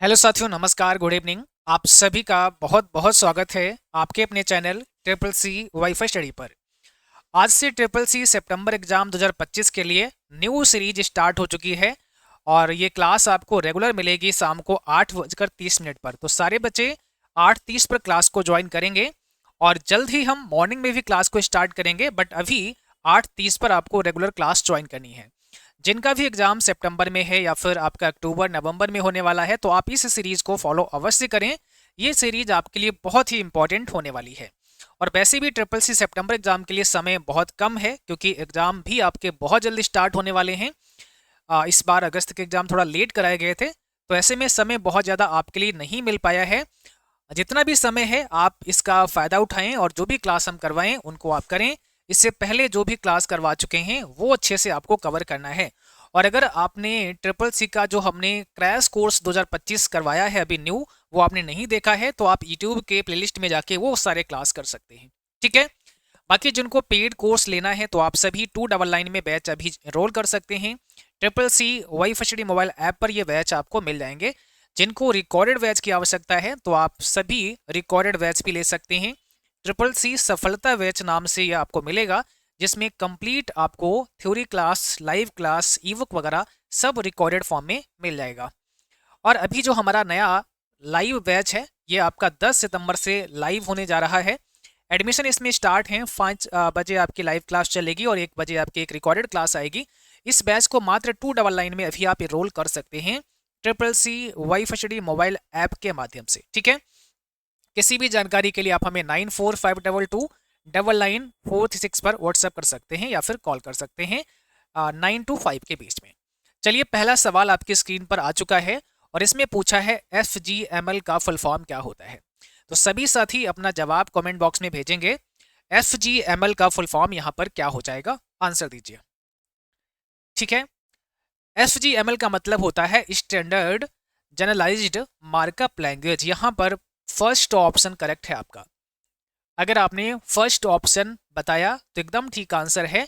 Hello साथियों, नमस्कार, good evening. आप सभी का बहुत बहुत स्वागत है आपके अपने channel triple C wifi study पर। आज से ट्रिपल सी सितंबर एग्जाम 2025 के लिए न्यू सीरीज स्टार्ट हो चुकी है और ये क्लास आपको रेगुलर मिलेगी शाम को 8:30 पर। तो सारे बच्चे 8:30 पर क्लास को ज्वाइन करेंगे और जल्द ही हम मॉर्निंग में भी क्लास को स्टार्ट करेंगे, बट अभी 8:30 पर आपको रेगुलर क्लास ज्वाइन करनी है। जिनका भी एग्जाम सितंबर में है या फिर आपका अक्टूबर नवंबर में होने वाला है, तो आप इस सीरीज को फॉलो अवश्य करें। ये सीरीज आपके लिए बहुत ही इंपॉर्टेंट होने वाली है। और वैसे भी ट्रिपल सी सितंबर एग्जाम के लिए समय बहुत कम है, क्योंकि एग्जाम भी आपके बहुत जल्दी स्टार्ट होने वाले हैं। इस बार अगस्त के एग्जाम थोड़ा लेट कराए गए थे, तो ऐसे में समय बहुत ज़्यादा आपके लिए नहीं मिल पाया है। जितना भी समय है आप इसका फ़ायदा उठाएं और जो भी क्लास हम करवाएं उनको आप करें। इससे पहले जो भी क्लास करवा चुके हैं वो अच्छे से आपको कवर करना है। और अगर आपने ट्रिपल सी का जो हमने क्रैश कोर्स 2025 करवाया है अभी न्यू, वो आपने नहीं देखा है, तो आप यूट्यूब के प्लेलिस्ट में जाके वो सारे क्लास कर सकते हैं। ठीक है। बाकी जिनको पेड कोर्स लेना है तो आप सभी 299 में बैच अभी एनरोल कर सकते हैं। Triple C wifi study mobile app पर ये बैच आपको मिल जाएंगे। जिनको रिकॉर्डेड बैच की आवश्यकता है तो आप सभी रिकॉर्डेड बैच भी ले सकते हैं। ट्रिपल सी सफलता बैच नाम से ये आपको मिलेगा, जिसमें कंप्लीट आपको theory class, live class, ebook वगैरह सब रिकॉर्डेड फॉर्म में मिल जाएगा। और अभी जो हमारा नया लाइव बैच है ये आपका 10 सितंबर से लाइव होने जा रहा है। एडमिशन इसमें स्टार्ट है, 5 बजे आपकी लाइव क्लास चलेगी और 1 बजे आपकी एक रिकॉर्डेड क्लास आएगी। इस बैच को मात्र 299 में अभी आप एनरोल कर सकते हैं triple C wifi study mobile app के माध्यम से। ठीक है। किसी भी जानकारी के लिए आप हमें 9452299436 पर व्हाट्सएप कर सकते हैं या फिर कॉल कर सकते हैं 9 to 5 के बीच में। चलिए, पहला सवाल आपकी स्क्रीन पर आ चुका है और इसमें पूछा है FGML का फुल फॉर्म क्या होता है। तो सभी साथी अपना जवाब कमेंट बॉक्स में भेजेंगे। FGML का फुल फॉर्म यहाँ पर क्या हो जाएगा, आंसर दीजिए। ठीक है। FGML का मतलब होता है स्टैंडर्ड जनरलाइज्ड मार्कअप लैंग्वेज। यहाँ पर फर्स्ट ऑप्शन करेक्ट है आपका। अगर आपने फर्स्ट ऑप्शन बताया तो एकदम ठीक आंसर है।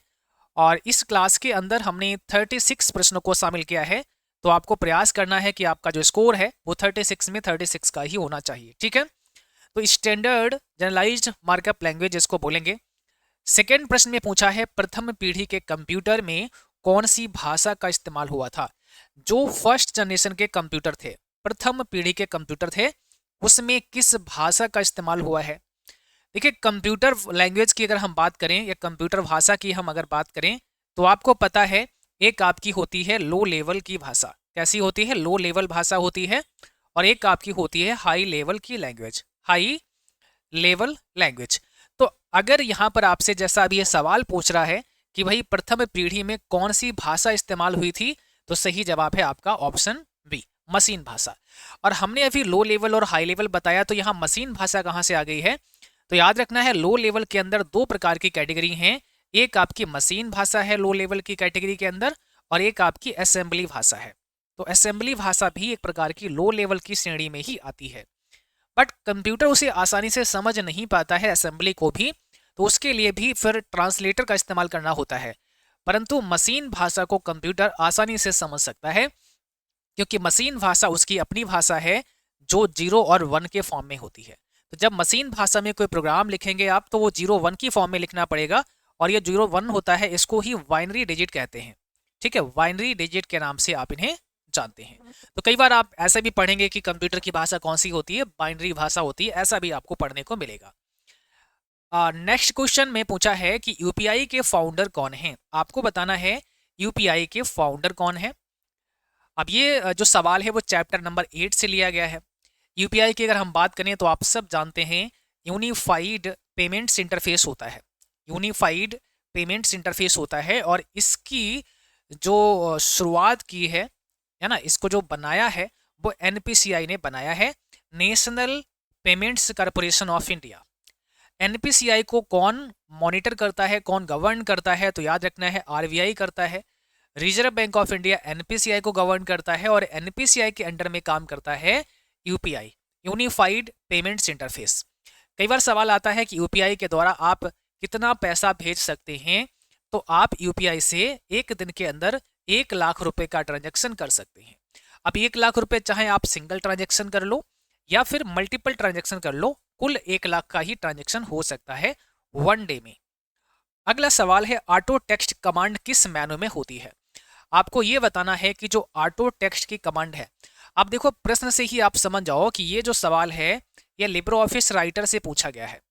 और इस क्लास के अंदर हमने 36 प्रश्नों को शामिल किया है, तो आपको प्रयास करना है कि आपका जो स्कोर है वो 36 में 36 का ही होना चाहिए। ठीक है। तो स्टैंडर्ड जनरलाइज्ड मार्कअप लैंग्वेज इसको बोलेंगे। सेकेंड प्रश्न में पूछा है प्रथम पीढ़ी के कंप्यूटर में कौन सी भाषा का इस्तेमाल हुआ था। जो फर्स्ट जनरेशन के कंप्यूटर थे, प्रथम पीढ़ी के कंप्यूटर थे, उसमें किस भाषा का इस्तेमाल हुआ है। देखिए, कंप्यूटर लैंग्वेज की अगर हम बात करें या कंप्यूटर भाषा की हम अगर बात करें तो आपको पता है एक आपकी होती है लो लेवल की भाषा। कैसी होती है? लो लेवल भाषा होती है। और एक आपकी होती है हाई लेवल की लैंग्वेज, हाई लेवल लैंग्वेज। तो अगर यहाँ पर आपसे जैसा अभी ये सवाल पूछ रहा है कि भाई प्रथम पीढ़ी में कौन सी भाषा इस्तेमाल हुई थी, तो सही जवाब है आपका ऑप्शन बी, मशीन भाषा। और हमने अभी लो लेवल और हाई लेवल बताया, तो यहाँ मशीन भाषा कहाँ से आ गई है? तो याद रखना है, लो लेवल के अंदर दो प्रकार की कैटेगरी हैं। एक आपकी मशीन भाषा है लो लेवल की कैटेगरी के अंदर, और एक आपकी असेंबली भाषा है। तो असेंबली भाषा भी एक प्रकार की लो लेवल की श्रेणी में ही आती है। बट कंप्यूटर उसे आसानी से समझ नहीं पाता है असेंबली को भी, तो उसके लिए भी फिर ट्रांसलेटर का इस्तेमाल करना होता है। परंतु मशीन भाषा को कंप्यूटर आसानी से समझ सकता है, क्योंकि मशीन भाषा उसकी अपनी भाषा है जो 0 और 1 के फॉर्म में होती है। तो जब मशीन भाषा में कोई प्रोग्राम लिखेंगे आप, तो वो 0-1 की फॉर्म में लिखना पड़ेगा। और ये 0-1 होता है, इसको ही बाइनरी डिजिट कहते हैं। ठीक है, बाइनरी डिजिट के नाम से आप इन्हें जानते हैं। तो कई बार आप ऐसा भी पढ़ेंगे कि कंप्यूटर की भाषा कौन सी होती है, बाइनरी भाषा होती है, ऐसा भी आपको पढ़ने को मिलेगा। नेक्स्ट क्वेश्चन में पूछा है कि यूपीआई के फाउंडर कौन हैं। आपको बताना है यूपीआई के फाउंडर कौन है। अब ये जो सवाल है वो चैप्टर नंबर 8 से लिया गया है। यूपीआई की अगर हम बात करें तो आप सब जानते हैं यूनिफाइड पेमेंट्स इंटरफेस होता है। यूनिफाइड पेमेंट्स इंटरफेस होता है, और इसकी जो शुरुआत की है ना, इसको जो बनाया है वो एनपीसीआई ने बनाया है, national payments corporation of India. NPCI को कौन मॉनिटर करता है, कौन गवर्न करता है? तो याद रखना है आरबीआई करता है। Reserve bank of India NPCI को गवर्न करता है, और एनपीसीआई के अंडर में काम करता है यूपीआई, यूनिफाइड पेमेंट्स इंटरफेस। कई बार सवाल आता है कि यूपीआई के द्वारा आप कितना पैसा भेज सकते हैं। तो आप यूपीआई से एक दिन के अंदर 1 लाख रुपए का ट्रांजैक्शन कर सकते हैं। अब 1 लाख रुपए चाहे आप सिंगल ट्रांजेक्शन कर लो या फिर मल्टीपल ट्रांजेक्शन कर लो, कुल 1 लाख का ही ट्रांजेक्शन हो सकता है 1 डे में। अगला सवाल है ऑटो टेक्स्ट कमांड किस मेनू में होती है। आपको ये बताना है कि जो ऑटो टेक्स्ट की कमांड है, आप देखो प्रश्न से ही आप समझ जाओ कि ये जो सवाल है ये लिब्रो ऑफिस राइटर से पूछा गया है।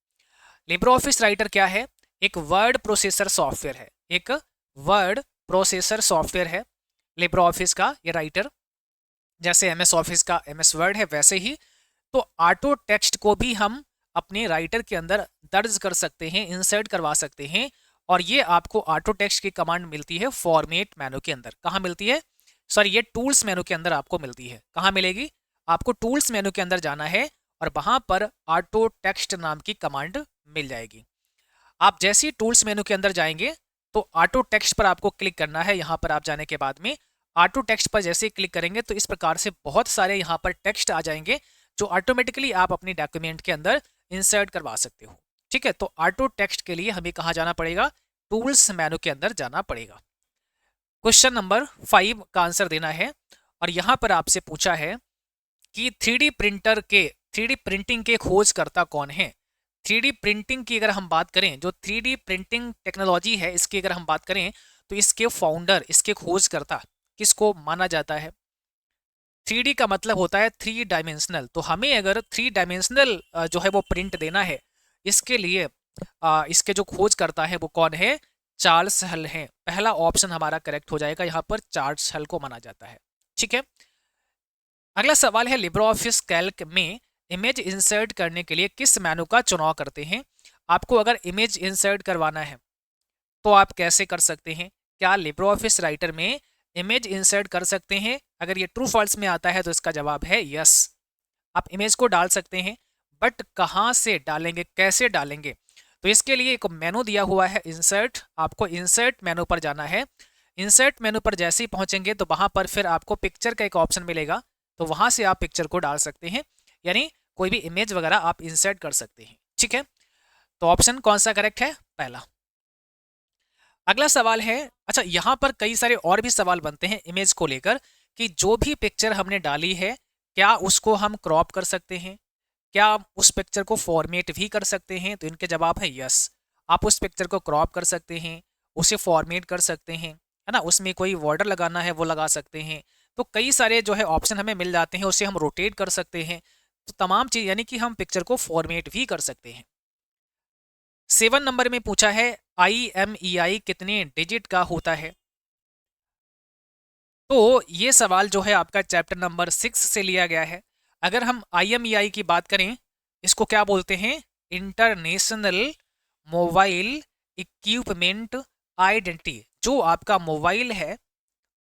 लिब्रो ऑफिस राइटर क्या है? एक वर्ड प्रोसेसर सॉफ्टवेयर है, एक वर्ड प्रोसेसर सॉफ्टवेयर है लिब्रो ऑफिस का ये राइटर। जैसे एमएस ऑफिस का एमएस वर्ड है वैसे ही तो ऑटो टेक्स्ट को भी हम अपने राइटर के अंदर दर्ज कर सकते हैं, इंसर्ट करवा सकते हैं। और ये आपको ऑटो टेक्स्ट की कमांड मिलती है फॉर्मेट मेनू के अंदर। कहाँ मिलती है? सॉरी, ये टूल्स मेनू के अंदर आपको मिलती है। कहाँ मिलेगी? आपको टूल्स मेनू के अंदर जाना है और वहां पर ऑटो टेक्स्ट नाम की कमांड मिल जाएगी। आप जैसे ही टूल्स मेनू के अंदर जाएंगे तो ऑटो टेक्स्ट पर आपको क्लिक करना है। यहाँ पर आप जाने के बाद में ऑटो टेक्स्ट पर जैसे ही क्लिक करेंगे तो इस प्रकार से बहुत सारे यहाँ पर टेक्स्ट आ जाएंगे जो ऑटोमेटिकली आप अपनी डॉक्यूमेंट के अंदर इंसर्ट करवा सकते हो। ठीक है, तो ऑटो टेक्स्ट के लिए हमें कहाँ जाना पड़ेगा? टूल्स मेनू के अंदर जाना पड़ेगा। क्वेश्चन नंबर 5 का आंसर देना है और यहाँ पर आपसे पूछा है कि 3D प्रिंटिंग के खोजकर्ता कौन है। 3D प्रिंटिंग की अगर हम बात करें, जो 3D प्रिंटिंग टेक्नोलॉजी है इसकी अगर हम बात करें तो इसके फाउंडर, इसके खोजकर्ता किसको माना जाता है? 3D का मतलब होता है 3 डायमेंशनल। तो हमें अगर 3 डायमेंशनल जो है वो प्रिंट देना है, इसके लिए इसके जो खोज करता है वो कौन है? चार्ल्स हल है। पहला ऑप्शन हमारा करेक्ट हो जाएगा, यहाँ पर चार्ल्स हल को माना जाता है। ठीक है, अगला सवाल है लिब्रो ऑफिस कैल्क में इमेज इंसर्ट करने के लिए किस मेनू का चुनाव करते हैं। आपको अगर इमेज इंसर्ट करवाना है तो आप कैसे कर सकते हैं? क्या लिब्रो ऑफिस राइटर में इमेज इंसर्ट कर सकते हैं? अगर ये ट्रू फॉल्स में आता है तो इसका जवाब है यस। आप इमेज को डाल सकते हैं, बट कहाँ से डालेंगे, कैसे डालेंगे? तो इसके लिए एक मेनू दिया हुआ है इंसर्ट। आपको इंसर्ट मेनू पर जाना है। इंसर्ट मेनू पर जैसे ही पहुंचेंगे तो वहां पर फिर आपको पिक्चर का एक ऑप्शन मिलेगा, तो वहां से आप पिक्चर को डाल सकते हैं, यानी कोई भी इमेज वगैरह आप इंसर्ट कर सकते हैं। ठीक है, तो ऑप्शन कौन सा करेक्ट है? पहला। अगला सवाल है, अच्छा यहाँ पर कई सारे और भी सवाल बनते हैं इमेज को लेकर कि जो भी पिक्चर हमने डाली है क्या उसको हम क्रॉप कर सकते हैं, क्या उस पिक्चर को फॉर्मेट भी कर सकते हैं? तो इनके जवाब है यस। आप उस पिक्चर को क्रॉप कर सकते हैं, उसे फॉर्मेट कर सकते हैं, है ना, उसमें कोई बॉर्डर लगाना है वो लगा सकते हैं। तो कई सारे जो है ऑप्शन हमें मिल जाते हैं, उसे हम रोटेट कर सकते हैं। तो तमाम चीज यानी कि हम पिक्चर को फॉर्मेट भी कर सकते हैं। 7 नंबर में पूछा है IMEI कितने डिजिट का होता है। तो ये सवाल जो है आपका चैप्टर नंबर 6 से लिया गया है। अगर हम IMEI की बात करें, इसको क्या बोलते हैं? International mobile equipment identity. जो आपका मोबाइल है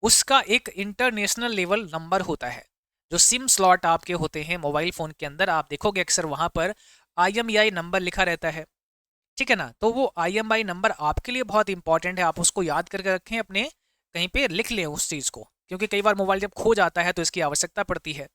उसका एक इंटरनेशनल लेवल नंबर होता है। जो सिम स्लॉट आपके होते हैं मोबाइल फ़ोन के अंदर, आप देखोगे अक्सर वहाँ पर IMEI नंबर लिखा रहता है। ठीक है ना, तो वो IMEI नंबर आपके लिए बहुत इंपॉर्टेंट है। आप उसको याद करके रखें, अपने कहीं पे लिख लें उस चीज़ को, क्योंकि कई बार मोबाइल जब खो जाता है तो इसकी आवश्यकता पड़ती है।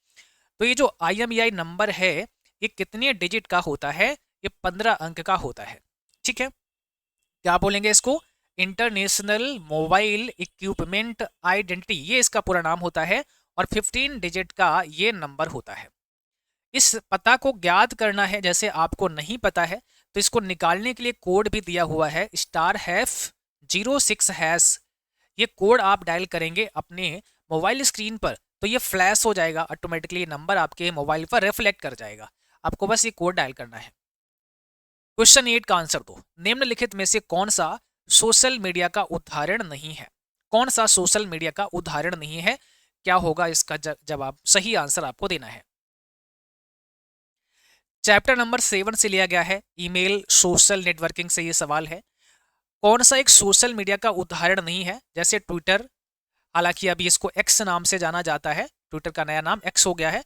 तो ये जो IMEI नंबर है ये कितने डिजिट का होता है? ये 15 अंक का होता है। ठीक है, क्या बोलेंगे इसको? इंटरनेशनल मोबाइल इक्विपमेंट आइडेंटिटी, ये इसका पूरा नाम होता है और 15 डिजिट का ये नंबर होता है। इस पता को ज्ञात करना है, जैसे आपको नहीं पता है तो इसको निकालने के लिए कोड भी दिया हुआ है *#06#। ये कोड आप डायल करेंगे अपने मोबाइल स्क्रीन पर तो ये फ्लैश हो जाएगा, ऑटोमेटिकली नंबर आपके मोबाइल पर रिफ्लेक्ट कर जाएगा। आपको बस ये कोड डायल करना है। क्वेश्चन 8 का आंसर दो। निम्नलिखित में से कौन सा सोशल मीडिया का उदाहरण नहीं है? कौन सा सोशल मीडिया का उदाहरण नहीं है? क्या होगा इसका जवाब? सही आंसर आपको देना है। चैप्टर नंबर 7 से लिया गया है, ईमेल सोशल नेटवर्किंग से ये सवाल है। कौन सा एक सोशल मीडिया का उदाहरण नहीं है? जैसे ट्विटर, हालांकि अभी इसको एक्स नाम से जाना जाता है, ट्विटर का नया नाम एक्स हो गया है।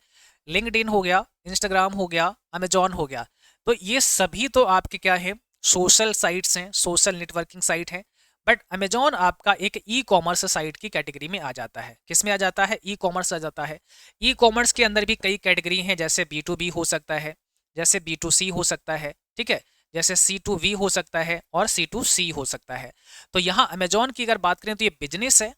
लिंक्डइन हो गया, इंस्टाग्राम हो गया, अमेजॉन हो गया। तो ये सभी तो आपके क्या है? सोशल साइट्स हैं, सोशल नेटवर्किंग साइट हैं। बट अमेजॉन आपका एक ई कॉमर्स साइट की कैटेगरी में आ जाता है। किस में आ जाता है? ई कॉमर्स आ जाता है। ई कॉमर्स के अंदर भी कई कैटेगरी हैं, जैसे B2B हो सकता है, जैसे B2C हो सकता है, ठीक है, जैसे C2V हो सकता है और C2C हो सकता है। तो यहाँ अमेजॉन की अगर बात करें तो ये बिजनेस है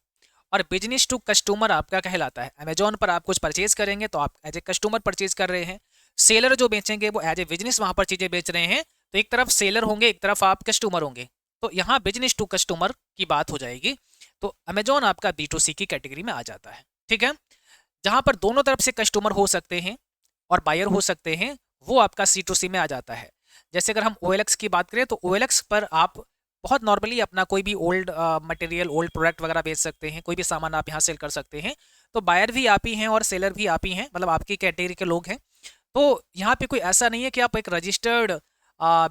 और बिजनेस टू कस्टमर आपका कहलाता है। अमेजोन पर आप कुछ परचेज करेंगे तो आप एज ए कस्टमर परचेज कर रहे हैं, सेलर जो बेचेंगे वो एज ए बिजनेस वहां पर चीजें बेच रहे हैं, तो एक तरफ सेलर होंगे एक तरफ आप कस्टमर होंगे, तो यहाँ बिजनेस टू कस्टमर की बात हो जाएगी। तो अमेजोन आपका B2C की कैटेगरी में आ जाता है, ठीक है। जहां पर दोनों तरफ से कस्टमर हो सकते हैं और बायर हो सकते हैं, वो आपका C2C में आ जाता है। जैसे अगर हम OLX की बात करें तो OLX पर आप बहुत नॉर्मली अपना कोई भी ओल्ड मटेरियल, ओल्ड प्रोडक्ट वगैरह बेच सकते हैं, कोई भी सामान आप यहाँ सेल कर सकते हैं, तो बायर भी आप ही हैं और सेलर भी आप ही हैं, मतलब आपकी कैटेगरी के लोग हैं। तो यहाँ पे कोई ऐसा नहीं है कि आप एक रजिस्टर्ड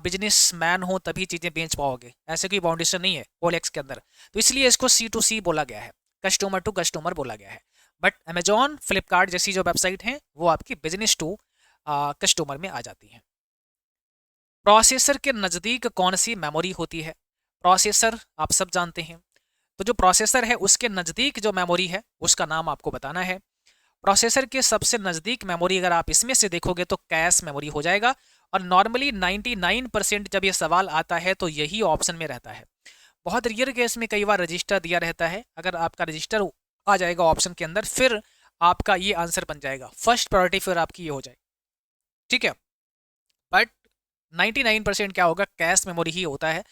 बिजनेस मैन हो तभी चीज़ें बेच पाओगे, ऐसे कोई बाउंडेशन नहीं है OLX के अंदर, तो इसलिए इसको C2C बोला गया है, कस्टमर टू कस्टमर बोला गया है। बट अमेजॉन, फ्लिपकार्ट जैसी जो वेबसाइट हैं वो आपकी बिजनेस टू कस्टमर में आ जाती हैं। प्रोसेसर के नज़दीक कौन सी मेमोरी होती है? प्रोसेसर आप सब जानते हैं, तो जो प्रोसेसर है उसके नज़दीक जो मेमोरी है उसका नाम आपको बताना है। प्रोसेसर के सबसे नज़दीक मेमोरी अगर आप इसमें से देखोगे तो कैश मेमोरी हो जाएगा, और नॉर्मली 99% जब ये सवाल आता है तो यही ऑप्शन में रहता है। बहुत रियर केस में कई बार रजिस्टर दिया रहता है, अगर आपका रजिस्टर आ जाएगा ऑप्शन के अंदर फिर आपका ये आंसर बन जाएगा, फर्स्ट प्रायोरिटी फिर आपकी ये हो जाएगी, ठीक है। बट 99% क्या होगा, कैश मेमोरी ही होता है।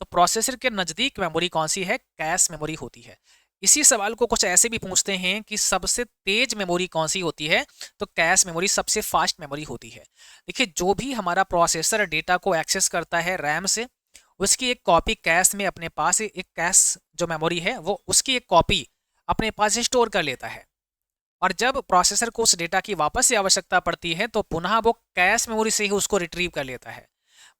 तो प्रोसेसर के नज़दीक मेमोरी कौन सी है? कैश मेमोरी होती है। इसी सवाल को कुछ ऐसे भी पूछते हैं कि सबसे तेज मेमोरी कौन सी होती है, तो कैश मेमोरी सबसे फास्ट मेमोरी होती है। देखिए, जो भी हमारा प्रोसेसर डेटा को एक्सेस करता है रैम से, उसकी एक कॉपी कैश में अपने पास, एक कैश जो मेमोरी है वो उसकी एक कॉपी अपने पास स्टोर कर लेता है, और जब प्रोसेसर को उस डेटा की वापस से आवश्यकता पड़ती है तो पुनः वो कैश मेमोरी से ही उसको रिट्रीव कर लेता है,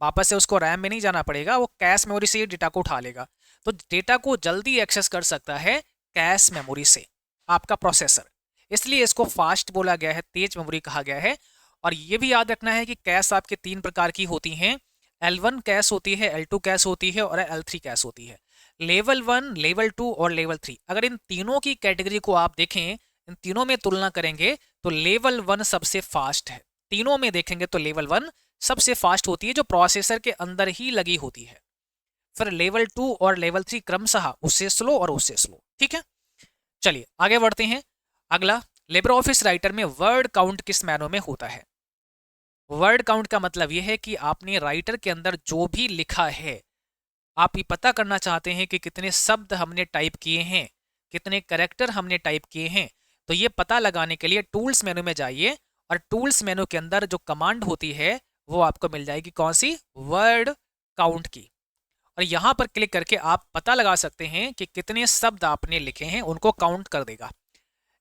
वापस से उसको रैम में नहीं जाना पड़ेगा, वो कैश मेमोरी से ही डेटा को उठा लेगा। तो डेटा को जल्दी एक्सेस कर सकता है कैश मेमोरी से आपका प्रोसेसर, इसलिए इसको फास्ट बोला गया है, तेज मेमोरी कहा गया है। और ये भी याद रखना है कि कैश आपके 3 प्रकार की होती हैं, L1 कैश होती है, L2 कैश होती है और L3 कैश होती है। लेवल 1, लेवल 2 और लेवल 3, अगर इन तीनों की कैटेगरी को आप देखें, इन तीनों में तुलना करेंगे तो लेवल 1 सबसे फास्ट है। तीनों में देखेंगे तो लेवल 1 सबसे फास्ट होती है, जो प्रोसेसर के अंदर ही लगी होती है। फिर लेवल 2 और लेवल 3 क्रमशः उससे स्लो और उससे स्लो, ठीक है। चलिए आगे बढ़ते हैं। अगला, लिब्रे ऑफिस राइटर में वर्ड काउंट किस मैनों में होता है? वर्ड काउंट का मतलब यह है कि आपने राइटर के अंदर जो भी लिखा है, आप ये पता करना चाहते हैं कि कितने शब्द हमने टाइप किए हैं, कितने कैरेक्टर हमने टाइप किए हैं, तो ये पता लगाने के लिए टूल्स मेनू में जाइए, और टूल्स मेनू के अंदर जो कमांड होती है वो आपको मिल जाएगी, कौन सी? वर्ड काउंट की। और यहाँ पर क्लिक करके आप पता लगा सकते हैं कि कितने शब्द आपने लिखे हैं, उनको काउंट कर देगा।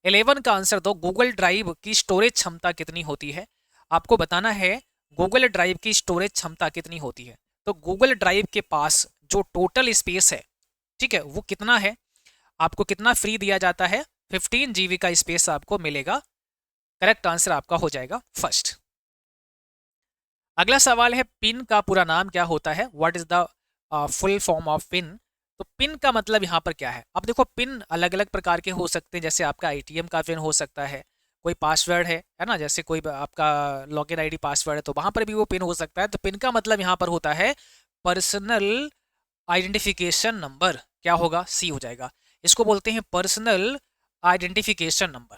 11 का आंसर दो, गूगल ड्राइव की स्टोरेज क्षमता कितनी होती है? आपको बताना है गूगल ड्राइव की स्टोरेज क्षमता कितनी होती है। तो गूगल ड्राइव के पास जो टोटल स्पेस है, ठीक है, वो कितना है, आपको कितना फ्री दिया जाता है? 15 GB का स्पेस आपको मिलेगा। करेक्ट आंसर आपका हो जाएगा फर्स्ट। अगला सवाल है, पिन का पूरा नाम क्या होता है? What is the full form of pin? तो पिन का मतलब यहाँ पर क्या है? अब देखो, पिन अलग अलग प्रकार के हो सकते हैं, जैसे आपका ATM का पिन हो सकता है, कोई पासवर्ड है ना, जैसे कोई आपका लॉगिन ID पासवर्ड है तो वहां पर भी वो पिन हो सकता है। तो पिन का मतलब यहाँ पर होता है पर्सनल आइडेंटिफिकेशन नंबर। क्या होगा? C हो जाएगा। इसको बोलते हैं पर्सनल आइडेंटिफिकेशन नंबर,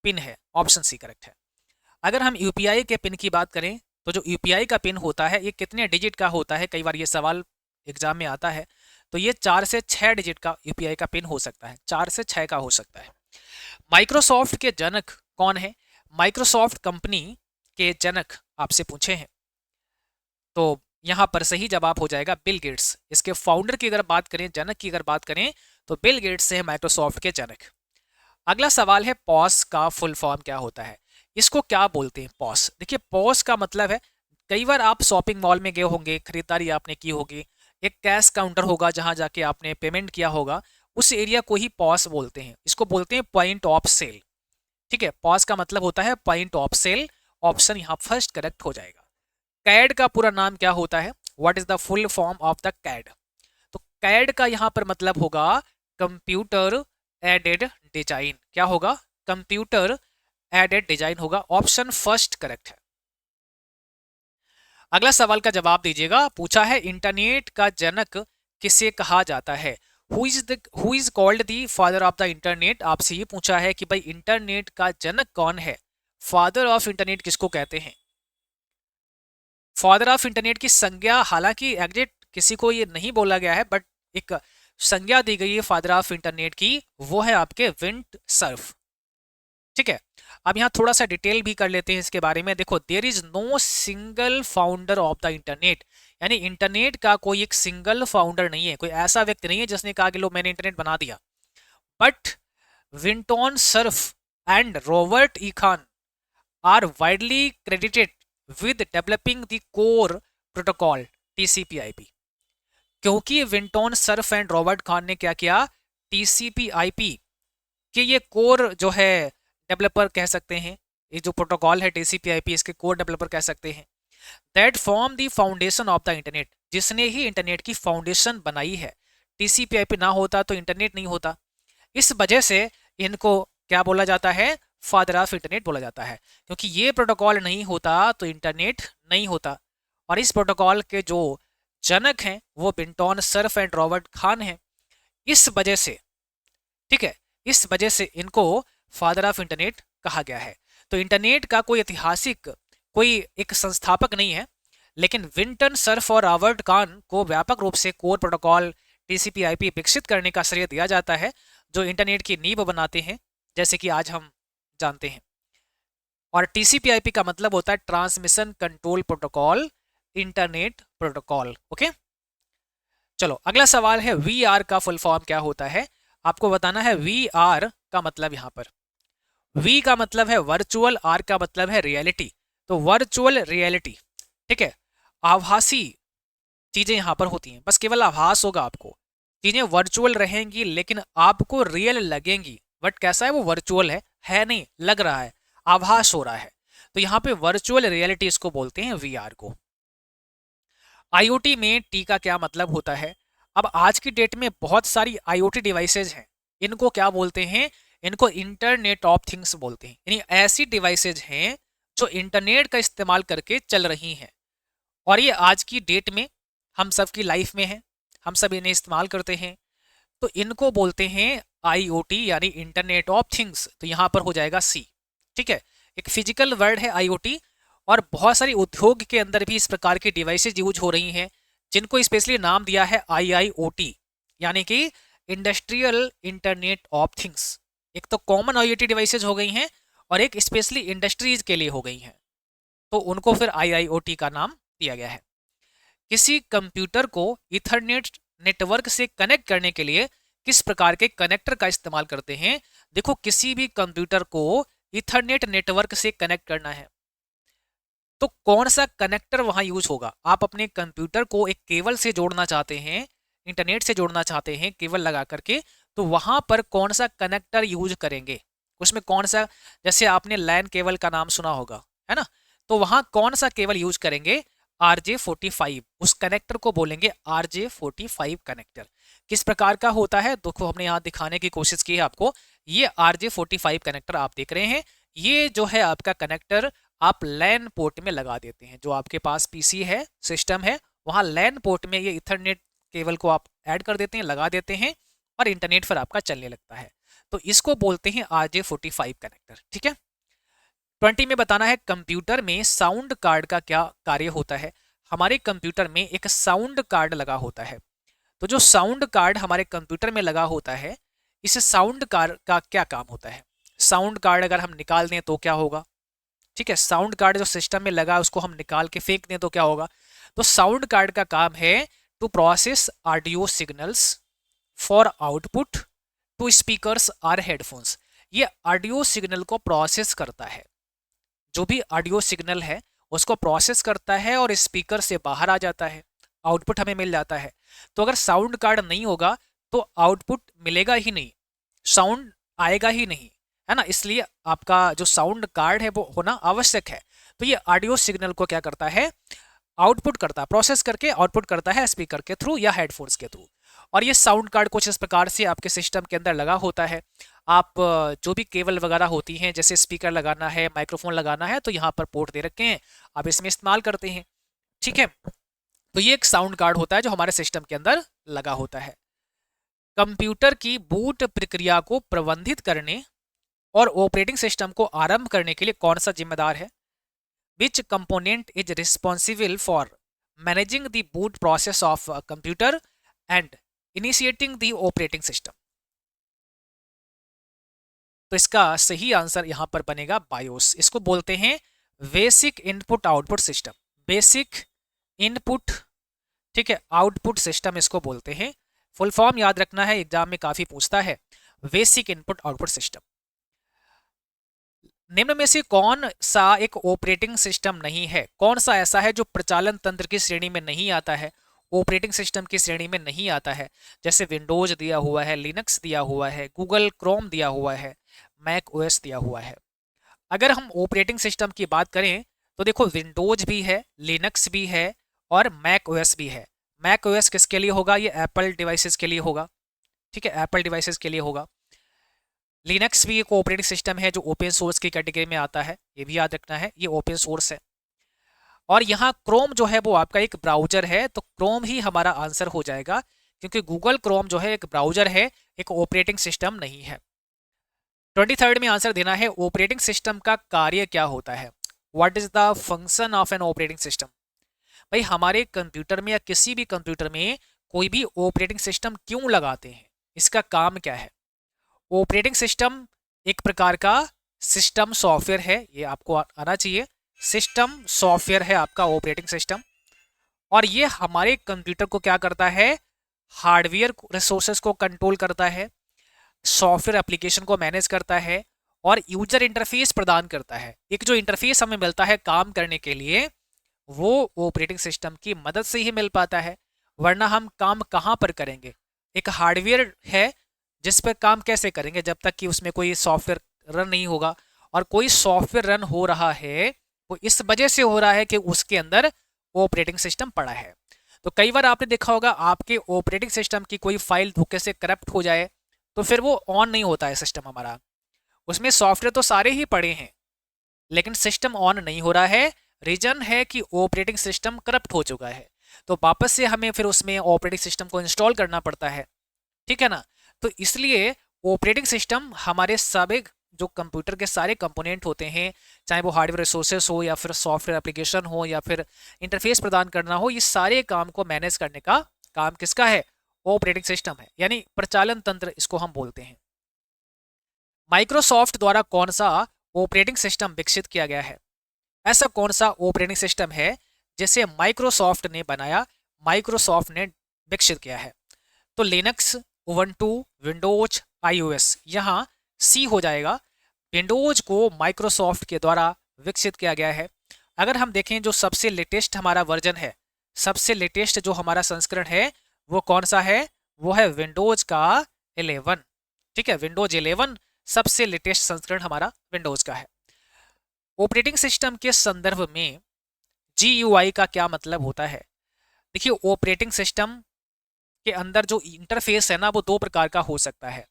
पिन है, ऑप्शन C करेक्ट है। अगर हम UPI के पिन की बात करें तो जो UPI का पिन होता है ये कितने डिजिट का होता है? कई बार ये सवाल एग्जाम में आता है, तो ये 4 से 6 डिजिट का UPI का पिन हो सकता है, 4 से 6 का हो सकता है। माइक्रोसॉफ्ट के जनक कौन है? माइक्रोसॉफ्ट कंपनी के जनक आपसे पूछे हैं, तो यहां पर सही जवाब हो जाएगा बिल गेट्स। इसके फाउंडर की अगर बात करें, जनक की अगर बात करें, तो बिल गेट्स से है माइक्रोसॉफ्ट के जनक। अगला सवाल है, पॉस का फुल फॉर्म क्या होता है? इसको क्या बोलते हैं? पॉस। देखिए, पॉस का मतलब है, कई बार आप शॉपिंग मॉल में गए होंगे, खरीदारी आपने की होगी, एक कैश काउंटर होगा जहां जाके आपने पेमेंट किया होगा, उस एरिया को ही पॉस बोलते हैं। इसको बोलते हैं पॉइंट ऑफ सेल, ठीक है। पॉस का मतलब होता है पॉइंट ऑफ सेल, ऑप्शन यहाँ फर्स्ट करेक्ट हो जाएगा। कैड का पूरा नाम क्या होता है? What is the full form of the CAD? तो कैड का यहाँ पर मतलब होगा कंप्यूटर एडेड डिजाइन। क्या होगा? कंप्यूटर एडेड डिजाइन होगा, ऑप्शन फर्स्ट करेक्ट है। अगला सवाल का जवाब दीजिएगा। पूछा है, इंटरनेट का जनक किसे कहा जाता है? Who is called the father of the internet? आपसे ये पूछा है कि भाई इंटरनेट का जनक कौन है, फादर ऑफ इंटरनेट किसको कहते हैं? फादर ऑफ इंटरनेट की संज्ञा, हालांकि एग्जैक्ट किसी को ये नहीं बोला गया है, बट एक संज्ञा दी गई है फादर ऑफ इंटरनेट की, वो है आपके विंड सर्फ। ठीक है, अब यहाँ थोड़ा सा डिटेल भी कर लेते हैं इसके बारे में। देखो, there is no single founder of the internet, यानी इंटरनेट का कोई एक सिंगल फाउंडर नहीं है, कोई ऐसा व्यक्ति नहीं है जिसने कहा कि लो मैंने इंटरनेट बना दिया। But Vinton Cerf and Robert E Kahn are widely credited with developing the core protocol TCP/IP। क्योंकि Vinton Cerf and Robert Kahn ने क्या किया, TCP/IP के ये कोर जो है डेवलपर कह सकते हैं, ये जो प्रोटोकॉल है TCP/IP इसके कोर डेवलपर कह सकते हैं। That form the foundation of the internet, जिसने ही इंटरनेट की फाउंडेशन बनाई है। TCP/IP ना होता तो इंटरनेट नहीं होता। इस वजह से इनको क्या बोला जाता है, फादर ऑफ इंटरनेट बोला जाता है, क्योंकि ये प्रोटोकॉल नहीं होता तो इंटरनेट नहीं होता। और इस प्रोटोकॉल के जो जनक हैं वो Vinton Cerf and Robert Khan हैं। इस वजह से, ठीक है, इस वजह से इनको फादर ऑफ इंटरनेट कहा गया है। तो इंटरनेट का कोई ऐतिहासिक कोई एक संस्थापक नहीं है, लेकिन विंटन सर्फ और रॉबर्ट खान को व्यापक रूप से कोर प्रोटोकॉल TCP/IP विकसित करने का श्रेय दिया जाता है, जो इंटरनेट की नींव बनाते हैं, जैसे कि आज हम जानते हैं। और TCP/IP का मतलब होता है transmission control protocol, internet protocol. Okay, चलो अगला सवाल है VR का फुल फॉर्म क्या होता है? आपको बताना है VR का मतलब। यहां पर V का मतलब है वर्चुअल, R का मतलब है रियलिटी। तो वर्चुअल रियलिटी, ठीक है, आभासी चीजें यहां पर होती हैं, बस केवल आभास होगा आपको, चीजें वर्चुअल रहेंगी लेकिन आपको रियल लगेंगी, बट कैसा है वो, वर्चुअल है नहीं, लग रहा है, आभास हो रहा है। तो यहाँ पे वर्चुअल रियलिटी इसको बोलते हैं, VR को। IoT में T का क्या मतलब होता है? अब आज की डेट में बहुत सारी IoT डिवाइसेज हैं, इनको क्या बोलते हैं, इनको इंटरनेट ऑफ थिंग्स बोलते हैं। यानी ऐसी डिवाइसेज हैं जो इंटरनेट का इस्तेमाल करके चल रही हैं, और ये आज की डेट में हम सब की लाइफ में है, हम सब इन्हें इस्तेमाल करते हैं। तो इनको बोलते हैं IoT यानी इंटरनेट ऑफ थिंग्स। तो यहां पर हो जाएगा C। ठीक है, एक फिजिकल वर्ड है IoT, और बहुत सारी उद्योग के अंदर भी इस प्रकार की डिवाइसेज यूज हो रही हैं, जिनको स्पेशली नाम दिया है IIoT, यानी कि इंडस्ट्रियल इंटरनेट ऑफ थिंग्स। एक तो कॉमन IoT डिवाइसेज हो गई हैं और एक स्पेशली इंडस्ट्रीज के लिए हो गई हैं, तो उनको फिर IIoT का नाम दिया गया है। किसी कंप्यूटर को इथरनेट नेटवर्क से कनेक्ट करने के लिए किस प्रकार के कनेक्टर का इस्तेमाल करते हैं? देखो, किसी भी कंप्यूटर को इथरनेट नेटवर्क से कनेक्ट करना है तो कौन सा कनेक्टर वहां यूज होगा? आप अपने कंप्यूटर को एक केबल से जोड़ना चाहते हैं, इंटरनेट से जोड़ना चाहते हैं केबल लगा करके, तो वहां पर कौन सा कनेक्टर यूज करेंगे? उसमें कौन सा, जैसे आपने लैन केबल का नाम सुना होगा, है ना, तो वहां कौन सा केबल यूज करेंगे? RJ45। उस कनेक्टर को बोलेंगे RJ45 कनेक्टर। किस प्रकार का होता है, देखो हमने यहाँ दिखाने की कोशिश की है आपको। ये RJ45 कनेक्टर आप देख रहे हैं, ये जो है आपका कनेक्टर आप लैन पोर्ट में लगा देते हैं। जो आपके पास PC है, सिस्टम है, वहां लैन पोर्ट में ये इथरनेट केबल को आप ऐड कर देते हैं, लगा देते हैं, और इंटरनेट फिर आपका चलने लगता है। तो इसको बोलते हैं RJ45 कनेक्टर। ठीक है, 20 में बताना है कंप्यूटर में साउंड कार्ड का क्या कार्य होता है। हमारे कंप्यूटर में एक साउंड कार्ड लगा होता है, तो जो साउंड कार्ड हमारे कंप्यूटर में लगा होता है, इस साउंड कार्ड का क्या काम होता है? साउंड कार्ड अगर हम निकाल दें तो क्या होगा? ठीक है, साउंड कार्ड जो सिस्टम में लगा उसको हम निकाल के फेंक दें तो क्या होगा? तो साउंड कार्ड का काम है to process audio signals for output to speakers और हेडफोन्स। ये ऑडियो सिग्नल को प्रोसेस करता है, जो भी ऑडियो सिग्नल है उसको प्रोसेस करता है और स्पीकर से बाहर आ जाता है, आउटपुट हमें मिल जाता है। तो अगर साउंड कार्ड नहीं होगा तो आउटपुट मिलेगा ही नहीं, साउंड आएगा ही नहीं, है ना। इसलिए आपका जो साउंड कार्ड है वो होना आवश्यक है। तो ये ऑडियो सिग्नल को क्या करता है, आउटपुट करता है, प्रोसेस करके आउटपुट करता है स्पीकर के थ्रू या हेडफोन्स के थ्रू। और ये साउंड कार्ड कुछ इस प्रकार से आपके सिस्टम के अंदर लगा होता है। आप जो भी केबल वगैरह होती हैं, जैसे स्पीकर लगाना है, माइक्रोफोन लगाना है, तो यहाँ पर पोर्ट दे रखे हैं, आप इसमें इस्तेमाल करते हैं। ठीक है, तो ये एक साउंड कार्ड होता है जो हमारे सिस्टम के अंदर लगा होता है। कंप्यूटर की बूट प्रक्रिया को प्रबंधित करने और ऑपरेटिंग सिस्टम को आरंभ करने के लिए कौन सा जिम्मेदार है? विच component is responsible for managing the boot process of computer and initiating the operating system? तो इसका सही आंसर यहां पर बनेगा बायोस। इसको बोलते हैं basic input output system. Basic input, ठीक है, आउटपुट सिस्टम इसको बोलते हैं। फुल फॉर्म याद रखना है, एग्जाम में काफी पूछता है, बेसिक इनपुट आउटपुट सिस्टम। निम्न में से कौन सा एक ऑपरेटिंग सिस्टम नहीं है? कौन सा ऐसा है जो प्रचालन तंत्र की श्रेणी में नहीं आता है, ऑपरेटिंग सिस्टम की श्रेणी में नहीं आता है? जैसे विंडोज दिया हुआ है, लिनक्स दिया हुआ है, गूगल क्रोम दिया हुआ है, मैक ओएस दिया हुआ है। अगर हम ऑपरेटिंग सिस्टम की बात करें तो देखो, विंडोज भी है, लिनक्स भी है और मैक ओएस भी है। मैक ओएस किसके लिए होगा? ये एप्पल डिवाइसेस के लिए होगा, ठीक है, एप्पल डिवाइसेस के लिए होगा। लिनक्स भी एक ऑपरेटिंग सिस्टम है जो ओपन सोर्स की कैटेगरी में आता है, ये भी याद रखना है, ये ओपन सोर्स है। और यहाँ क्रोम जो है वो आपका एक ब्राउजर है, तो क्रोम ही हमारा आंसर हो जाएगा, क्योंकि गूगल क्रोम जो है एक ब्राउजर है, एक ऑपरेटिंग सिस्टम नहीं है। 23rd में आंसर देना है, ऑपरेटिंग सिस्टम का कार्य क्या होता है? What is the function of an operating system? भाई हमारे कंप्यूटर में या किसी भी कंप्यूटर में कोई भी ऑपरेटिंग सिस्टम क्यों लगाते हैं, इसका काम क्या है? ऑपरेटिंग सिस्टम एक प्रकार का सिस्टम सॉफ्टवेयर है, ये आपको आना चाहिए। सिस्टम सॉफ्टवेयर है आपका ऑपरेटिंग सिस्टम, और ये हमारे कंप्यूटर को क्या करता है? हार्डवेयर रिसोर्सेज को कंट्रोल करता है, सॉफ्टवेयर एप्लीकेशन को मैनेज करता है और यूजर इंटरफेस प्रदान करता है। एक जो इंटरफेस हमें मिलता है काम करने के लिए, वो ऑपरेटिंग सिस्टम की मदद से ही मिल पाता है, वरना हम काम कहाँ पर करेंगे? एक हार्डवेयर है जिस पर काम कैसे करेंगे जब तक कि उसमें कोई सॉफ्टवेयर रन नहीं होगा। और कोई सॉफ्टवेयर रन हो रहा है वो इस वजह से हो रहा है कि उसके अंदर ऑपरेटिंग सिस्टम पड़ा है। तो कई बार आपने देखा होगा, आपके ऑपरेटिंग सिस्टम की कोई फाइल धोखे से करप्ट हो जाए तो फिर वो ऑन नहीं होता है सिस्टम हमारा। उसमें सॉफ्टवेयर तो सारे ही पड़े हैं लेकिन सिस्टम ऑन नहीं हो रहा है। रीजन है कि ऑपरेटिंग सिस्टम करप्ट हो चुका है, तो वापस से हमें फिर उसमें ऑपरेटिंग सिस्टम को इंस्टॉल करना पड़ता है, ठीक है ना। तो इसलिए ऑपरेटिंग सिस्टम हमारे सभी जो कंप्यूटर के सारे कंपोनेंट होते हैं, चाहे वो हार्डवेयर रिसोर्सेस हो या फिर सॉफ्टवेयर एप्लीकेशन हो या फिर इंटरफेस प्रदान करना हो, ये सारे काम को मैनेज करने का काम किसका है? ऑपरेटिंग सिस्टम है, यानी प्रचालन तंत्र इसको हम बोलते हैं। माइक्रोसॉफ्ट द्वारा कौन सा ऑपरेटिंग सिस्टम विकसित किया गया है? ऐसा कौन सा ऑपरेटिंग सिस्टम है जिसे माइक्रोसॉफ्ट ने बनाया, माइक्रोसॉफ्ट ने विकसित किया है? तो लिनक्स, उबंटू, विंडोज, आईओएस, यहाँ सी हो जाएगा। विंडोज को माइक्रोसॉफ्ट के द्वारा विकसित किया गया है। अगर हम देखें जो सबसे लेटेस्ट हमारा वर्जन है, सबसे लेटेस्ट जो हमारा संस्करण है वो कौन सा है? वो है विंडोज का 11, ठीक है, विंडोज 11 सबसे लेटेस्ट संस्करण हमारा विंडोज का है। ऑपरेटिंग सिस्टम के संदर्भ में GUI का क्या मतलब होता है? देखिए, ऑपरेटिंग सिस्टम के अंदर जो इंटरफेस है ना, वो दो प्रकार का हो सकता है।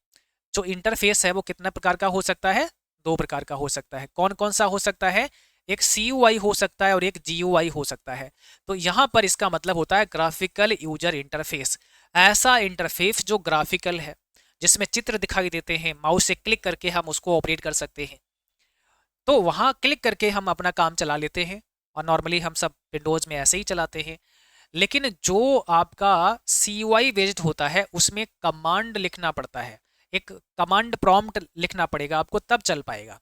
जो इंटरफेस है वो कितना प्रकार का हो सकता है? दो प्रकार का हो सकता है। कौन कौन सा हो सकता है? एक CUI हो सकता है और एक GUI हो सकता है। तो यहाँ पर इसका मतलब होता है ग्राफिकल यूजर इंटरफेस। ऐसा इंटरफेस जो ग्राफिकल है, जिसमें चित्र दिखाई देते हैं, माउस से क्लिक करके हम उसको ऑपरेट कर सकते हैं। तो वहाँ क्लिक करके हम अपना काम चला लेते हैं, और नॉर्मली हम सब विंडोज में ऐसे ही चलाते हैं। लेकिन जो आपका CUI बेस्ड होता है उसमें कमांड लिखना पड़ता है, एक कमांड प्रॉम्प्ट लिखना पड़ेगा आपको, तब चल पाएगा।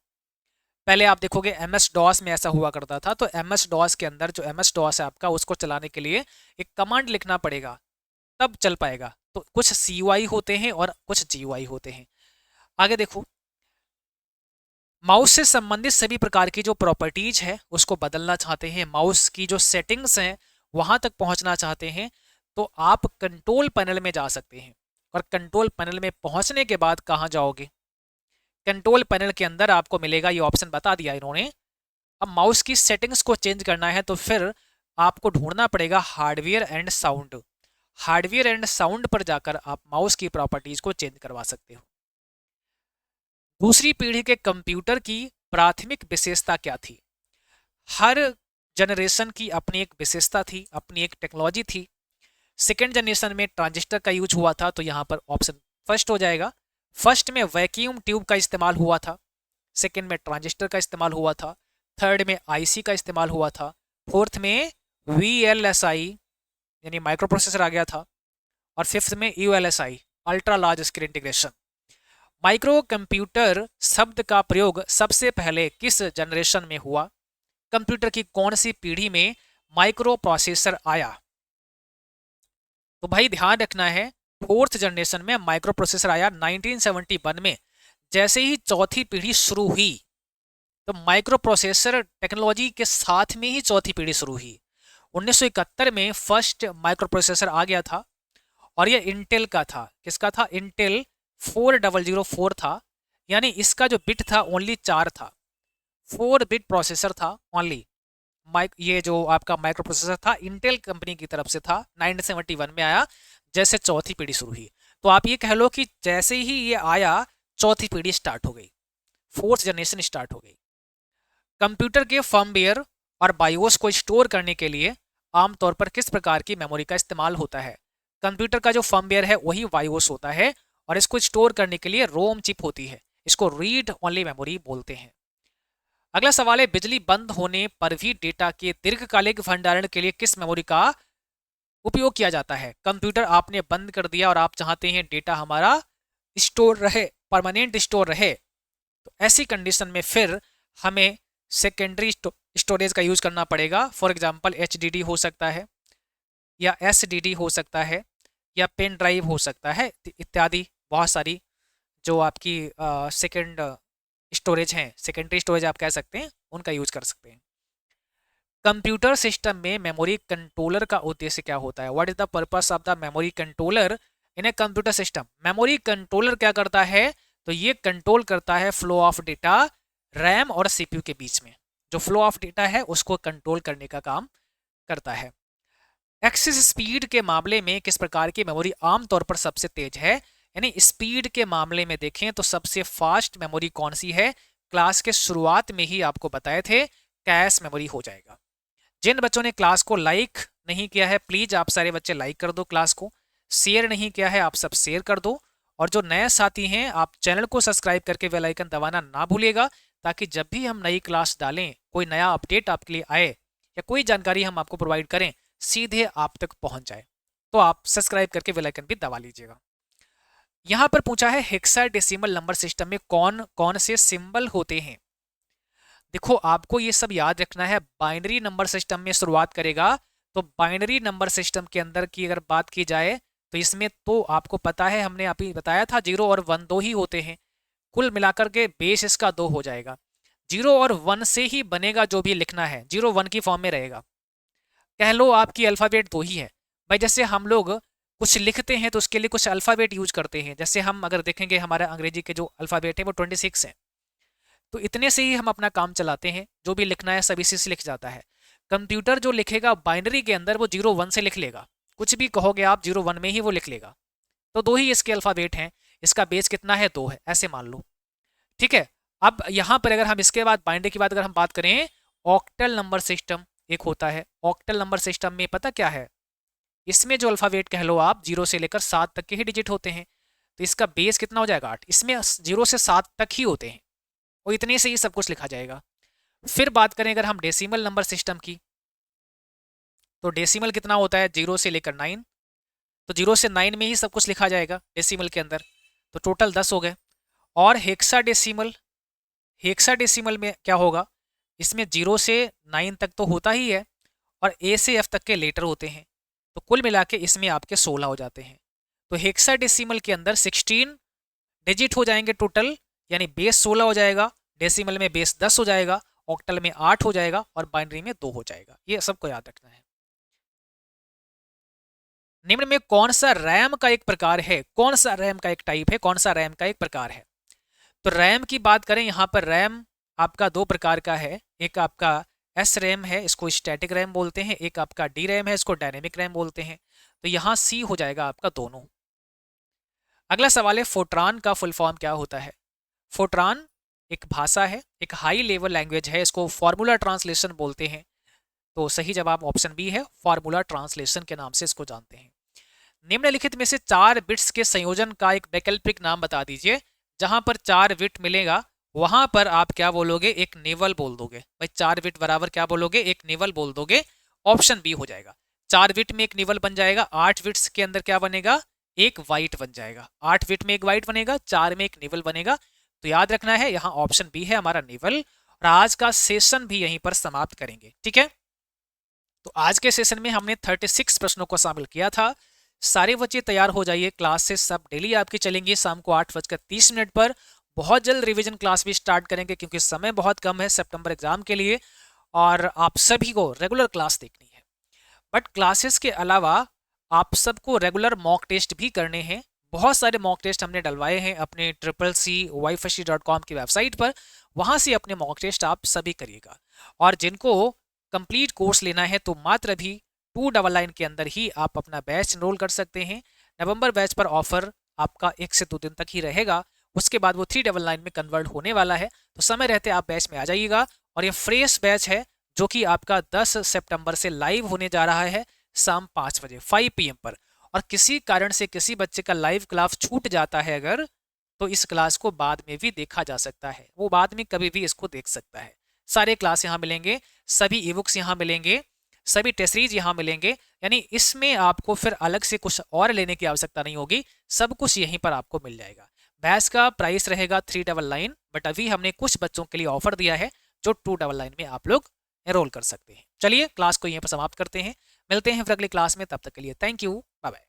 पहले आप देखोगे MS DOS में ऐसा हुआ करता था, तो MS DOS के अंदर जो MS DOS है आपका, उसको चलाने के लिए एक कमांड लिखना पड़ेगा, तब चल पाएगा। तो कुछ CUI होते हैं और कुछ GUI होते हैं। आगे देखो, माउस से संबंधित सभी प्रकार की जो प्रॉपर्टीज है उसको बदलना चाहते हैं, माउस की जो सेटिंग्स हैं वहां तक पहुंचना चाहते हैं, तो आप कंट्रोल पैनल में जा सकते हैं। और कंट्रोल पैनल में पहुंचने के बाद कहां जाओगे? कंट्रोल पैनल के अंदर आपको मिलेगा, ये ऑप्शन बता दिया इन्होंने। अब माउस की सेटिंग्स को चेंज करना है तो फिर आपको ढूंढना पड़ेगा hardware and sound. Hardware and sound पर जाकर आप माउस की प्रॉपर्टीज को चेंज करवा सकते हो। दूसरी पीढ़ी के कंप्यूटर की प्राथमिक विशेषता क्या थी? हर जनरेशन की अपनी एक विशेषता थी, अपनी एक टेक्नोलॉजी थी। सेकेंड जनरेशन में ट्रांजिस्टर का यूज हुआ था, तो यहाँ पर ऑप्शन फर्स्ट हो जाएगा। फर्स्ट में वैक्यूम ट्यूब का इस्तेमाल हुआ था, सेकंड में ट्रांजिस्टर का इस्तेमाल हुआ था, थर्ड में आईसी का इस्तेमाल हुआ था, फोर्थ में वीएलएसआई यानी माइक्रो प्रोसेसर आ गया था, और फिफ्थ में ULSI ultra large scale integration. Micro computer शब्द का प्रयोग सबसे पहले किस जनरेशन में हुआ? कंप्यूटर की कौन सी पीढ़ी में माइक्रो प्रोसेसर आया? तो भाई ध्यान रखना है, फोर्थ जनरेशन में माइक्रो प्रोसेसर आया 1971 में। जैसे ही चौथी पीढ़ी शुरू हुई तो माइक्रो प्रोसेसर टेक्नोलॉजी के साथ में ही चौथी पीढ़ी शुरू हुई। 1971 में फर्स्ट माइक्रो प्रोसेसर आ गया था और यह इंटेल का था। किसका था? इंटेल 4004 था, यानी इसका जो बिट था ओनली 4 था, 4 बिट प्रोसेसर था ओनली। ये जो आपका माइक्रो प्रोसेसर था इंटेल कंपनी की तरफ से था, 1971 में आया जैसे चौथी पीढ़ी शुरू हुई। तो आप ये कह लो कि जैसे ही ये आया चौथी पीढ़ी स्टार्ट हो गई, फोर्थ जनरेशन स्टार्ट हो गई। कंप्यूटर के फर्मवेयर और बायोस को स्टोर करने के लिए आमतौर पर किस प्रकार की मेमोरी का इस्तेमाल होता है? कंप्यूटर का जो फर्मवेयर है वही बायोस होता है और इसको स्टोर करने के लिए रोम चिप होती है, इसको रीड ओनली मेमोरी बोलते हैं। अगला सवाल है, बिजली बंद होने पर भी डेटा के दीर्घकालिक भंडारण के लिए किस मेमोरी का उपयोग किया जाता है? कंप्यूटर आपने बंद कर दिया और आप चाहते हैं डेटा हमारा स्टोर रहे, परमानेंट स्टोर रहे, तो ऐसी कंडीशन में फिर हमें सेकेंडरी स्टोरेज का यूज करना पड़ेगा। फॉर एग्जांपल एचडीडी हो सकता है या एसडीडी हो सकता है या पेन ड्राइव हो सकता है इत्यादि, बहुत सारी जो आपकी सेकेंड स्टोरेज हैं, सेकेंडरी स्टोरेज आप कह सकते हैं, उनका यूज कर सकते हैं। कंप्यूटर सिस्टम में मेमोरी कंट्रोलर का उद्देश्य क्या होता है? What is the purpose of the memory controller in a computer system? Memory controller क्या करता है? तो ये कंट्रोल करता है फ्लो ऑफ डेटा रैम और सीपीयू के बीच में। जो फ्लो ऑफ डेटा है उसको कंट्रोल करने का काम करता है। एक्सेस स्पीड के मामले में किस प्रकार की मेमोरी आमतौर पर सबसे तेज है? यानी स्पीड के मामले में देखें तो सबसे फास्ट मेमोरी कौन सी है? क्लास के शुरुआत में ही आपको बताए थे, कैश मेमोरी हो जाएगा। जिन बच्चों ने क्लास को लाइक नहीं किया है, प्लीज आप सारे बच्चे लाइक कर दो क्लास को। शेयर नहीं किया है आप सब शेयर कर दो, और जो नए साथी हैं आप चैनल को सब्सक्राइब करके बेल आइकन दबाना ना भूलिएगा, ताकि जब भी हम नई क्लास डालें, कोई नया अपडेट आपके लिए आए या कोई जानकारी हम आपको प्रोवाइड करें, सीधे आप तक पहुंच जाए। तो आप सब्सक्राइब करके बेल आइकन भी दबा लीजिएगा। यहां पर पूछा है हेक्साडेसिमल नंबर सिस्टम में कौन कौन से सिंबल होते हैं? देखो आपको ये सब याद रखना है। बाइनरी नंबर सिस्टम में शुरुआत करेगा, तो बाइनरी नंबर सिस्टम के अंदर की अगर बात की जाए तो इसमें तो आपको पता है, हमने अभी बताया था 0 और 1 दो ही होते हैं, कुल मिलाकर के बेस इसका 2 हो जाएगा। 0 और 1 से ही बनेगा जो भी लिखना है, 0 1 की फॉर्म में रहेगा। कह लो आपकी अल्फ़ाबेट 2 ही है भाई। जैसे हम लोग कुछ लिखते हैं तो उसके लिए कुछ अल्फ़ाबेट यूज करते हैं, जैसे हम अगर देखेंगे हमारा अंग्रेजी के जो अल्फ़ाबेट है वो 26 है, तो इतने से ही हम अपना काम चलाते हैं, जो भी लिखना है सब इसी से लिख जाता है। कंप्यूटर जो लिखेगा बाइनरी के अंदर वो 0 1 से लिख लेगा, कुछ भी कहोगे आप 0 1 में ही वो लिख लेगा। तो 2 ही इसके अल्फ़ाबेट हैं, इसका बेस कितना है? 2 है, ऐसे मान लो। ठीक है, अब यहाँ पर अगर हम इसके बाद बाइनरी की बात अगर हम बात करें, ऑक्टल नंबर सिस्टम एक होता है। ऑक्टल नंबर सिस्टम में पता क्या है? इसमें जो अल्फ़ाबेट कह लो आप 0 से लेकर 7 तक के ही डिजिट होते हैं, तो इसका बेस कितना हो जाएगा? 8। इसमें 0 से 7 तक ही होते हैं और इतने से ही सब कुछ लिखा जाएगा। फिर बात करें अगर हम डेसिमल नंबर सिस्टम की, तो डेसिमल कितना होता है? 0 से लेकर 9, तो 0 से 9 में ही सब कुछ लिखा जाएगा डेसिमल के अंदर, तो टोटल 10 हो गए। और हेक्साडेसिमल, हेक्साडेसिमल में क्या होगा? इसमें 0 से 9 तक तो होता ही है और ए से एफ तक के लेटर होते हैं, तो कुल मिला के इसमें आपके 16 हो जाते हैं। तो हेक्साडेसिमल के अंदर 16 डिजिट हो जाएंगे टोटल, यानी बेस 16 हो जाएगा, डेसिमल में बेस 10 हो जाएगा, ऑक्टल में 8 हो जाएगा और बाइनरी में 2 हो जाएगा। ये सबको याद रखना है। निम्न में कौन सा रैम का एक प्रकार है? कौन सा रैम का एक टाइप है? कौन सा रैम का एक प्रकार है? तो रैम की बात करें, यहाँ पर रैम आपका 2 प्रकार का है। एक आपका एस रैम है, इसको स्टैटिक रैम बोलते हैं, एक आपका डी रैम है, इसको डायनेमिक रैम बोलते हैं। तो यहाँ सी हो जाएगा आपका दोनों। अगला सवाल है, फोर्ट्रान का फुल फॉर्म क्या होता है? फोर्ट्रान एक भाषा है, एक हाई लेवल लैंग्वेज है, इसको फॉर्मूला ट्रांसलेशन बोलते हैं। तो सही जवाब ऑप्शन बी है, फॉर्मूला ट्रांसलेशन के नाम से इसको जानते हैं। निम्नलिखित में से 4 बिट्स के संयोजन का एक वैकल्पिक नाम बता दीजिए। जहां पर 4 बिट मिलेगा वहां पर आप क्या बोलोगे, एक निवल बोल दोगे। भाई 4 बिट बराबर क्या बोलोगे, एक निवल बोल दोगे। ऑप्शन बी हो जाएगा। 4 बिट में एक निवल बन जाएगा, 8 बिट्स के अंदर क्या बनेगा, एक वाइट बन जाएगा। 8 बिट में एक वाइट बनेगा, 4 में एक निवल बनेगा। तो याद रखना है यहाँ ऑप्शन बी है हमारा निवल। और आज का सेशन भी यहीं पर समाप्त करेंगे, ठीक है। तो आज के सेशन में हमने 36 प्रश्नों को शामिल किया था। सारे बच्चे तैयार हो जाइए, क्लासेस सब डेली आपकी चलेंगी शाम को 8:30 पर। बहुत जल्द रिवीजन क्लास भी स्टार्ट करेंगे क्योंकि समय बहुत कम है सितंबर एग्जाम के लिए और आप सभी को रेगुलर क्लास देखनी है। बट क्लासेस के अलावा आप सबको रेगुलर मॉक टेस्ट भी करने हैं। बहुत सारे मॉक टेस्ट हमने डलवाए हैं अपने CCC.YFSC.com की वेबसाइट पर, वहां से अपने मॉक टेस्ट आप सभी करिएगा। और जिनको कंप्लीट कोर्स लेना है तो मात्र भी 299 के अंदर ही आप अपना बैच एनरोल कर सकते हैं। नवंबर बैच पर ऑफर आपका 1 से 2 दिन तक ही रहेगा, उसके बाद वो 399 में कन्वर्ट होने वाला है। तो समय रहते आप बैच में आ जाइएगा। और ये फ्रेश बैच है जो कि आपका 10 सितंबर से लाइव होने जा रहा है शाम 5 बजे 5 PM पर। और किसी कारण से किसी बच्चे का लाइव क्लास छूट जाता है अगर, तो इस क्लास को बाद में भी देखा जा सकता है, वो बाद में कभी भी इसको देख सकता है। सारे क्लास यहाँ मिलेंगे, सभी ई बुक्स यहाँ मिलेंगे, सभी टेस्ट सीरीज यहाँ मिलेंगे। यानी इसमें आपको फिर अलग से कुछ और लेने की आवश्यकता नहीं होगी, सब कुछ यहीं पर आपको मिल जाएगा। बैच का प्राइस रहेगा 399, बट अभी हमने कुछ बच्चों के लिए ऑफर दिया है जो 299 में आप लोग एनरोल कर सकते हैं। चलिए क्लास को यहीं पर समाप्त करते हैं, मिलते हैं फिर अगली क्लास में। तब तक के लिए थैंक यू, बाय बाय।